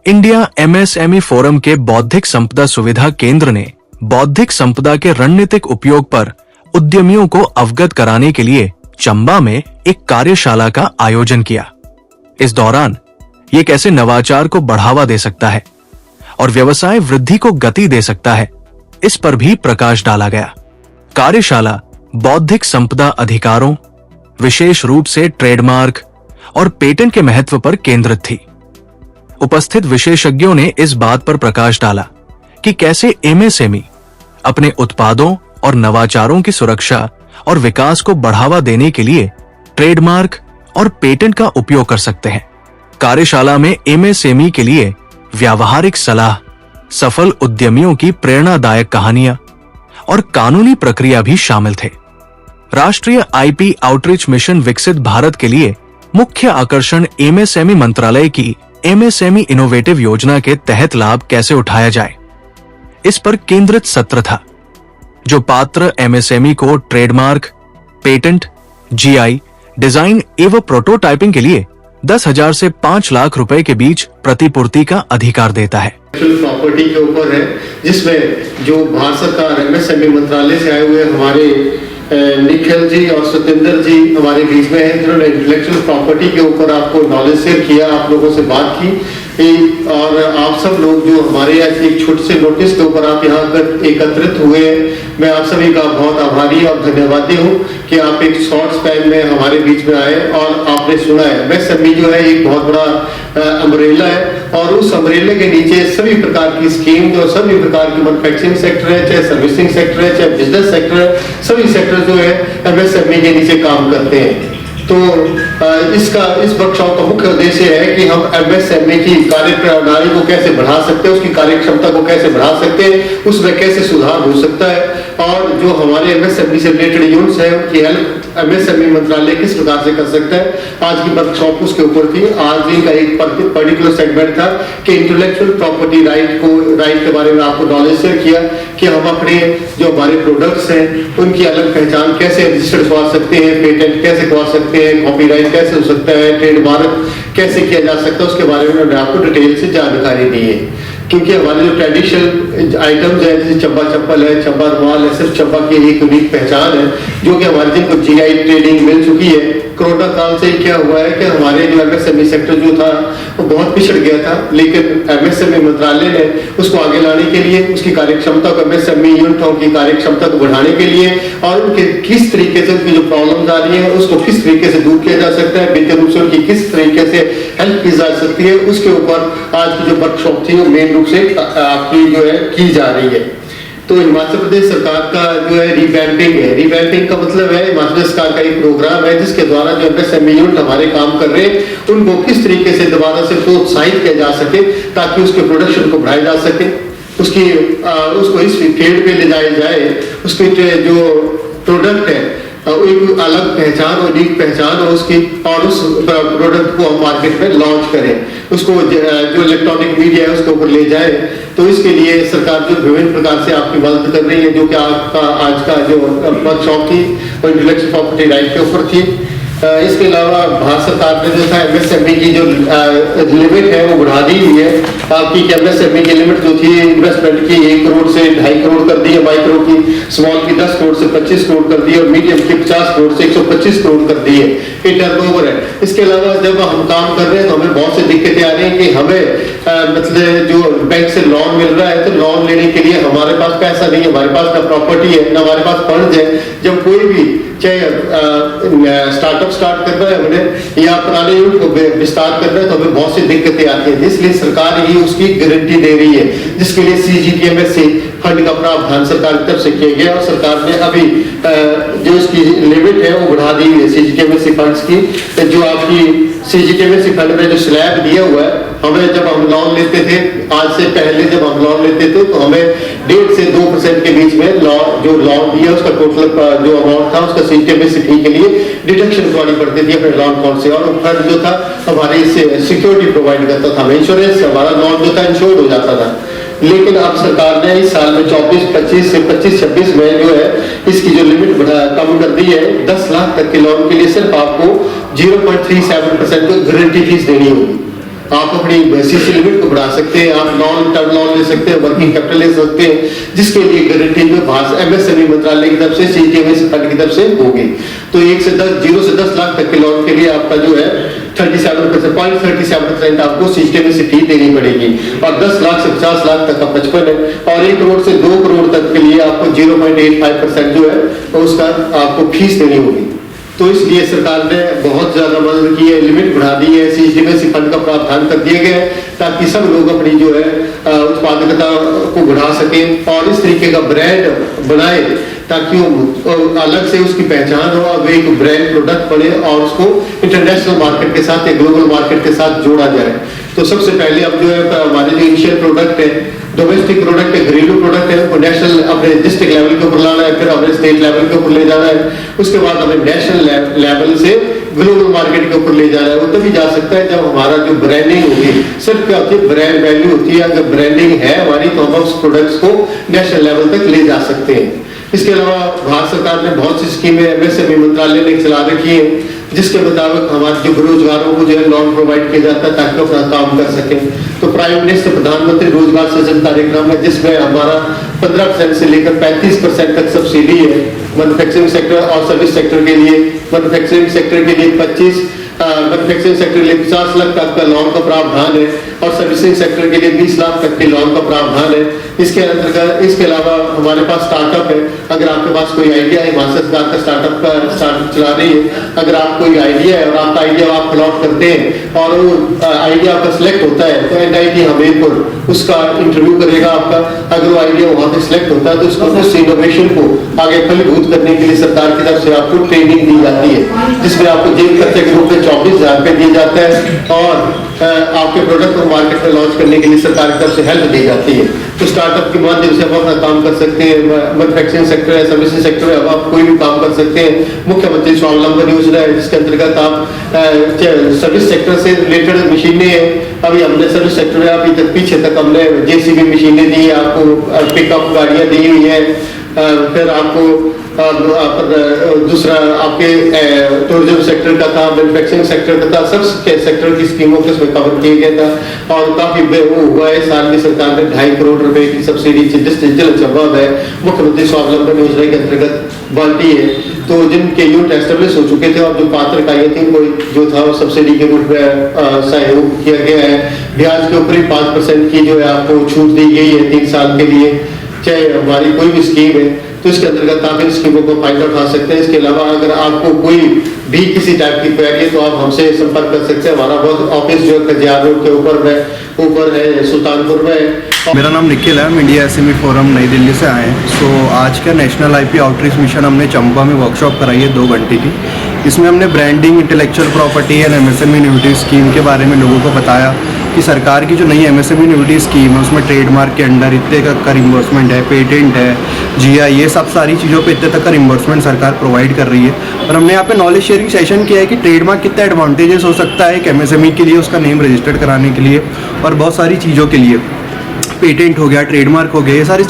India MSME forum के बौद्धिक संपदा सुविधा केंद्र ने बौद्धिक संपदा के रणनीतिक उपयोग पर उद्यमियों को अवगत कराने के लिए चंबा में एक कार्यशाला का आयोजन किया। इस दौरान ये कैसे नवाचार को बढ़ावा दे सकता है और व्यवसाय वृद्धि को गति दे सकता है, इस पर भी प्रकाश डाला गया। कार्यशाला बौद्धिक संपदा अधिकारों, विशेष रूप से ट्रेडमार्क और पेटेंट के महत्व पर केंद्रित थी। उपस्थित विशेषज्ञों ने इस बात पर प्रकाश डाला कि कैसे एमएसएमई अपने उत्पादों और नवाचारों की सुरक्षा और विकास को बढ़ावा देने के लिए ट्रेडमार्क और पेटेंट का उपयोग कर सकते हैं। कार्यशाला में एमएसएमई के लिए व्यावहारिक सलाह, सफल उद्यमियों की प्रेरणादायक कहानियां और कानूनी प्रक्रिया भी शामिल थे। राष्ट्रीय आईपी आउटरीच मिशन विकसित भारत के लिए मुख्य आकर्षण एमएसएमई मंत्रालय की एमएसएमई इनोवेटिव योजना के तहत लाभ कैसे उठाया जाए, इस पर केंद्रित सत्र था, जो पात्र एमएसएमई को ट्रेडमार्क, पेटेंट, जीआई, डिजाइन एवं प्रोटोटाइपिंग के लिए 10,000 से 5 लाख रुपए के बीच प्रतिपूर्ति का अधिकार देता है। प्रॉपर्टी के ऊपर है, जिसमें जो भारत सरकार एमएसएमई मंत्रालय से आए हुए हमारे निखिल जी और सत्येंद्र जी हमारे बीच में हैं, जिन्होंने इंटेलेक्चुअल प्रॉपर्टी के ऊपर आपको नॉलेज शेयर किया, आप लोगों से बात की। और आप सब लोग जो हमारे यहाँ एक छोटे से नोटिस के ऊपर आप यहाँ पर एकत्रित हुए हैं, मैं आप सभी का बहुत आभारी और धन्यवादी हूँ कि आप एक शॉर्ट स्पैन में हमारे बीच में आए और आपने सुना है। एमएसएमई जो है एक बहुत बड़ा अम्ब्रेला है और उस अम्ब्रेले के नीचे सभी प्रकार की स्कीम, जो सभी प्रकार की मैन्युफैक्चरिंग सेक्टर है, चाहे सर्विसिंग सेक्टर है, चाहे बिजनेस सेक्टर है, सभी सेक्टर जो है एमएसएमई के नीचे काम करते हैं। तो इस वर्कशॉप का मुख्य उद्देश्य है कि हम एमएसएमई की कार्यप्रणाली को कैसे बढ़ा सकते हैं, उसकी कार्यक्षमता को कैसे बढ़ा सकते हैं, उसमें कैसे सुधार हो सकता है और जो हमारे एमएसएमई से रिलेटेड यूनिट्स हैं उनकी हेल्प एमएसएमई मंत्रालय किस प्रकार से कर सकता है। आज की वर्कशॉप उसके ऊपर थी। आज दिन का एक पर्टिकुलर सेगमेंट था कि इंटेलेक्चुअल प्रॉपर्टी राइट के बारे में आपको नॉलेज शेयर किया कि हम अपने जो हमारे प्रोडक्ट्स हैं उनकी अलग पहचान कैसे रजिस्टर्ड करवा सकते हैं, पेटेंट कैसे करवा सकते हैं, कॉपीराइट कैसे हो सकता है, ट्रेडमार्क कैसे किया जा सकता है, उसके बारे में उन्होंने आपको डिटेल से जानकारी दी है। क्योंकि हमारे जो ट्रेडिशनल आइटम्स हैं, जैसे चंबा चप्पल है, चंबा रुमाल है, सिर्फ चंबा की एक यूनिक पहचान है, जो कि हमारे जिनको जीआई ट्रेडिंग मिल चुकी है। कोरोना काल से क्या हुआ है कि हमारे जो एमएसएमई सेक्टर जो था वो बहुत पिछड़ गया था, लेकिन एमएसएमई मंत्रालय ने उसको आगे लाने के लिए, उसकी कार्यक्षमता को, एमएसएमई यूनिटों की कार्यक्षमता को बढ़ाने के लिए और उनके किस तरीके से उनकी जो प्रॉब्लम्स आ रही है उसको किस तरीके से दूर किया जा सकता है, बेहतर रूप से उनकी किस तरीके से हेल्प की जा सकती है, उसके ऊपर आज की जो वर्कशॉप थी वो मेन रूप से आपकी जो है की जा रही है। तो हिमाचल प्रदेश सरकार का जो है रिवैम्पिंग है। रिवैम्पिंग का मतलब है हिमाचल प्रदेश सरकार का एक प्रोग्राम है जिसके द्वारा जो एमएसएमई यूनिट हमारे काम कर रहे हैं उनको किस तरीके से दोबारा से प्रोत्साहित किया जा सके ताकि उसके प्रोडक्शन को बढ़ाया जा सके, उसको इस फील्ड पे ले जाया जाए, उसके जो प्रोडक्ट है एक अलग पहचान और यूनिक पहचान हो उसकी, और उस प्रोडक्ट को हम मार्केट में लॉन्च करें, उसको जो इलेक्ट्रॉनिक मीडिया है उसके ऊपर ले जाए। तो इसके लिए सरकार जो विभिन्न प्रकार से आपकी मदद कर रही है, जो कि आपका आज का जो वर्कशॉप थी वो इंटेलेक्चुअल प्रॉपर्टी राइट के ऊपर थी। इसके अलावा भारत सरकार ने जो था एमएसएमई की जो लिमिट है वो बढ़ा दी हुई है। आपकी एमएसएमई की लिमिट जो थी इन्वेस्टमेंट की 1 करोड़ से 2.5 करोड़ कर दी है, माइक्रो की, स्मॉल की 10 करोड़ से 25 करोड़ कर दी है और मीडियम की 50 करोड़ से 125 करोड़ कर दी है। ये टर्नओवर है। इसके अलावा जब हम काम कर रहे हैं तो हमें बहुत सी दिक्कतें आ रही है कि हमें मतलब जो बैंक से लोन मिल रहा है तो लोन लेने के लिए हमारे पास पैसा नहीं है, हमारे पास ना प्रॉपर्टी है ना हमारे पास फंड है। जब कोई भी चाहे स्टार्टअप स्टार्ट कर रहा है हमने या पुराने यूनिट को विस्तार कर रहा है तो हमें बहुत सी दिक्कतें आती है, इसलिए सरकार ही उसकी गारंटी दे रही है, जिसके लिए सीजीटीएमएस फंड का प्रावधान सरकार की तरफ से किया गया और सरकार ने अभी जो इसकी लिमिट है वो बढ़ा दी है सीजीटीएमएस फंड्स की। जो आपकी सीजीटीएमएस फंड में जो स्लैब दिया हुआ है, हमें जब हम लोन लेते थे, आज से पहले जब हम लोन लेते थे तो हमें 1.5 से 2% के बीच में जो लोन दिया उसका टोटल जो अमाउंट था उसका सीजीटीएमएस के लिए डिडक्शन करवानी पड़ती थी अपने लोन अकाउंट से, और फंड जो था हमारे सिक्योरिटी प्रोवाइड करता था, इंश्योरेंस हमारा लोन जो था इंश्योर्ड हो जाता था। लेकिन अब सरकार ने इस साल में 24-25 से 25-26 में जो है इसकी जो लिमिट कम कर दी है, 10 लाख तक के लोन के लिए सिर्फ आपको 0.37% को गारंटी फीस देनी होगी। आप अपनी सीसी लिमिट को बढ़ा सकते हैं, आप नॉन टर्म लोन ले सकते हैं, वर्किंग कैपिटल ले सकते हैं, जिसके लिए गारंटी जो MSME मंत्रालय की तरफ से CGMA फंड की तरफ से होगी। तो 0 से 10 लाख तक के लोन के लिए आपका जो है 37% आपको CGMA से फी देनी पड़ेगी, और 10 लाख से 50 लाख तक का 55 है, और 1 करोड़ से 2 करोड़ तक के लिए आपको 0.85% जो है उसका आपको फीस देनी होगी। तो इसलिए सरकार ने बहुत ज्यादा मदद की है, लिमिट बढ़ा दी है, CGMA फंड का प्रावधान कर दिया गया है ताकि सब लोग अपनी जो है उत्पादकता को बढ़ा सकें और इस तरीके का ब्रांड बनाए ताकि वो अलग से उसकी पहचान हो और वो एक ब्रांड प्रोडक्ट बने और उसको इंटरनेशनल मार्केट के साथ या ग्लोबल मार्केट के साथ जोड़ा जाए। तो सबसे पहले अब जो है हमारे जो इनिशियल प्रोडक्ट है, डोमेस्टिक प्रोडक्ट है, घरेलू प्रोडक्ट है, वो नेशनल अपने डिस्ट्रिक्ट लेवल के ऊपर लाना है, फिर अपने स्टेट लेवल के ऊपर ले जाना है, उसके बाद हमें नेशनल लेवल से ग्लोबल मार्केट के ऊपर ले जाना है। वो तभी जा सकता है जब हमारा जो ब्रांडिंग होगी, सिर्फ क्या होती है ब्रांड वैल्यू होती है, अगर ब्रांडिंग है हमारी तो हम उस प्रोडक्ट्स को नेशनल लेवल तक ले जा सकते हैं। इसके अलावा भारत सरकार ने बहुत सी स्कीमें MSME मंत्रालय ने चला रखी है, जिसके मुताबिक हमारे जो बेरोजगारों को जो है लोन प्रोवाइड किया जाता है ताकि वो अपना काम कर सकें। तो प्राइम मिनिस्टर प्रधानमंत्री रोजगार सृजन कार्यक्रम है, जिसमें हमारा 15% से लेकर 35% तक सब्सिडी है मैन्युफैक्चरिंग सेक्टर और सर्विस सेक्टर के लिए। मैन्युफैक्चरिंग सेक्टर के लिए 25, मैन्युफैक्चरिंग सेक्टर के लिए 50 लाख तक का लोन का प्रावधान है और सर्विसिंग सेक्टर के लिए 20 लाख तक के लोन का प्रावधान है। इसके अंतर्गत इसके अलावा हमारे पास स्टार्टअप है, अगर आपके पास कोई आइडिया है, भारत सरकार का स्टार्टअप चला रही है, अगर आप कोई आइडिया है और आपका आइडिया आप प्लॉट करते हैं और वो आइडिया आपका सिलेक्ट होता है तो NIT हमीरपुर उसका इंटरव्यू करेगा आपका। अगर वो आइडिया वहां पे सिलेक्ट होता है तो उसको उस इनोवेशन को आगे फलीभूत करने के लिए सरकार की तरफ से आपको ट्रेनिंग दी जाती है, जिसमें आपको जेब खर्चे के रूप में 24,000 रुपए दिए जाते हैं और आपके प्रोडक्ट को मार्केट में लॉन्च करने के लिए सरकार की तरफ से हेल्प दी जाती है। तो स्टार्टअप के माध्यम से आप अपना काम कर सकते हैं, मैन्युफैक्चरिंग सेक्टर है, सर्विसेज सेक्टर है, अब आप कोई भी काम कर सकते हैं। मुख्यमंत्री स्वावलंबन योजना है, जिसके अंतर्गत आप सर्विस सेक्टर से रिलेटेड मशीनें हैं, अभी हमने सर्विस सेक्टर में अभी तक पीछे तक हमने JCB मशीनें दी है आपको, पिकअप गाड़ियां दी हुई है, फिर आपको दूसरा आपके टूरिज्म सेक्टर का था, मैन्युफैक्चरिंग सेक्टर का था, सब सेक्टर की स्कीमों को इसमें कवर किया गया था और काफी वो हुआ है। साल की सरकार ने 2.5 करोड़ रुपए की सब्सिडी डिजिटल जवाब है मुख्यमंत्री स्वावलंबन योजना के अंतर्गत बांटी है। तो जिनके यूनिट एस्टेब्लिश हो चुके थे और जो पात्र इकाइयां थी उनको जो था सब्सिडी के रूप में सहयोग किया गया है। ब्याज के ऊपर ही 5% की जो है आपको छूट दी गई है 3 साल के लिए, चाहे हमारी कोई भी स्कीम है तो इसके अंतर्गत आप इन स्कीमों को फायदा उठा सकते हैं। इसके अलावा अगर आपको कोई भी किसी टाइप की क्वेरी है तो आप हमसे संपर्क कर सकते हैं। हमारा बहुत ऑफिस जो है खजियार रोड के ऊपर है सुल्तानपुर में। मेरा नाम निखिल है, हम इंडिया SME फोरम नई दिल्ली से आए हैं। सो आज का नेशनल IP आउटरीच मिशन हमने चंबा में वर्कशॉप कराई है 2 घंटे की। इसमें हमने branding, intellectual property and MSME innovative scheme के बारे में लोगों को बताया कि सरकार की जो नई MSME इनोवेटिव स्कीम है उसमें ट्रेडमार्क के अंडर इतने तक का रिम्बर्समेंट है, पेटेंट है, GI, ये सब सारी चीज़ों पे इतने तक का रिम्बर्समेंट सरकार प्रोवाइड कर रही है। और हमने यहाँ पे नॉलेज शेयरिंग सेशन किया है कि ट्रेडमार्क कितना एडवांटेजेस हो सकता है एक MSME के लिए, उसका नेम रजिस्टर्ड कराने के लिए और बहुत सारी चीज़ों के लिए। पेटेंट हो गया, ट्रेडमार्क हो गया, ये सारे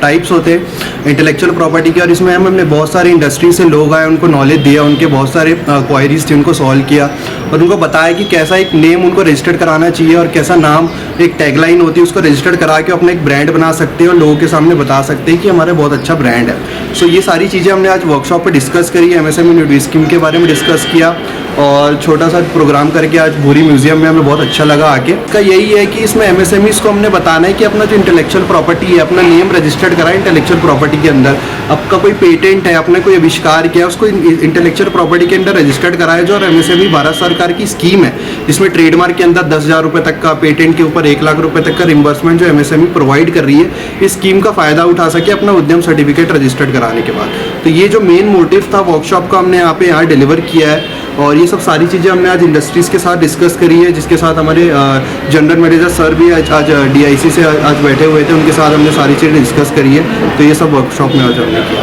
टाइप्स होते हैं इंटेलेक्चुअल प्रॉपर्टी के। और इसमें हमने बहुत सारे इंडस्ट्री से लोग आए, उनको नॉलेज दिया, उनके बहुत सारे क्वायरीज थे उनको सॉल्व किया और उनको बताया कि कैसा एक नेम उनको रजिस्टर्ड कराना चाहिए और कैसा नाम, एक टैगलाइन होती है उसको रजिस्टर्ड करा के अपना एक ब्रांड बना सकते हैं और लोगों के सामने बता सकते हैं कि हमारा बहुत अच्छा ब्रांड है। सो ये सारी चीज़ें हमने आज वर्कशॉप पर डिस्कस करी, MSME इनोवेटिव स्कीम के बारे में डिस्कस किया और छोटा सा प्रोग्राम करके आज भूरी म्यूजियम में हमें बहुत अच्छा लगा आके। का यही है कि इसमें MSMEs को हमने बताना है कि अपना जो इंटेलेक्चुअल प्रॉपर्टी है, अपना नेम रजिस्टर्ड करा इंटेलेक्चुअल प्रॉपर्टी के अंदर, आपका कोई पेटेंट है, आपने कोई आविष्कार किया, उसको इंटेलेक्चुअल प्रॉपर्टी के अंदर रजिस्टर्ड कराया जो। और MSME भारत सरकार की स्कीम है जिसमें ट्रेडमार्क के अंदर 10,000 रुपये तक का, पेटेंट के ऊपर 1 लाख रुपये तक का रिम्बर्समेंट जो MSME प्रोवाइड कर रही है, इस स्कीम का फायदा उठा सके अपना उद्यम सर्टिफिकेट रजिस्टर्ड कराने के बाद। तो ये जो मेन मोटिव था वर्कशॉप का हमने यहाँ डिलीवर किया है और ये सब सारी चीज़ें हमने आज इंडस्ट्रीज़ के साथ डिस्कस करी है, जिसके साथ हमारे जनरल मैनेजर सर भी आज DIC से आज बैठे हुए थे, उनके साथ हमने सारी चीज़ें डिस्कस करी है। तो ये सब वर्कशॉप में आज हमने किया।